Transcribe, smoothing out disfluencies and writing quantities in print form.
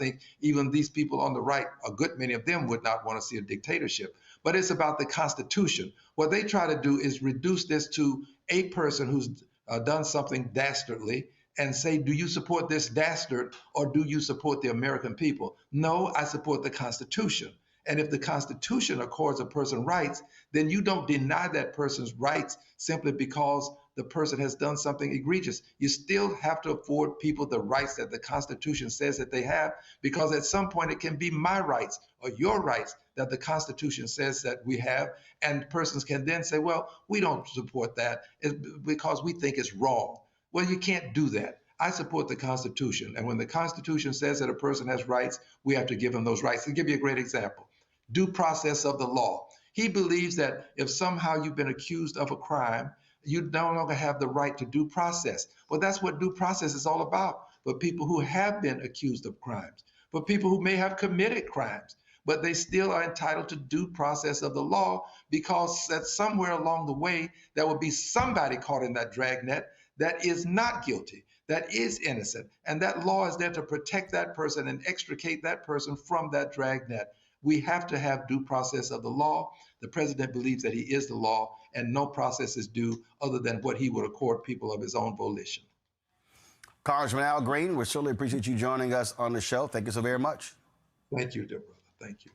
think even these people on the right, a good many of them would not want to see a dictatorship. But it's about the Constitution. What they try to do is reduce this to a person who's done something dastardly and say, do you support this dastard or do you support the American people? No, I support the Constitution. And if the Constitution accords a person rights, then you don't deny that person's rights simply because the person has done something egregious. You still have to afford people the rights that the Constitution says that they have, because at some point it can be my rights or your rights that the Constitution says that we have. And persons can then say, well, we don't support that because we think it's wrong. Well, you can't do that. I support the Constitution. And when the Constitution says that a person has rights, we have to give him those rights. To give you a great example, due process of the law. He believes that if somehow you've been accused of a crime, you no longer have the right to due process. Well, that's what due process is all about for people who have been accused of crimes, for people who may have committed crimes, but they still are entitled to due process of the law, because that somewhere along the way, there will be somebody caught in that dragnet that is not guilty, that is innocent. And that law is there to protect that person and extricate that person from that dragnet. We have to have due process of the law. The president believes that he is the law, and no process is due other than what he would accord people of his own volition. Congressman Al Green, we certainly appreciate you joining us on the show. Thank you so very much. Thank you, dear brother. Thank you.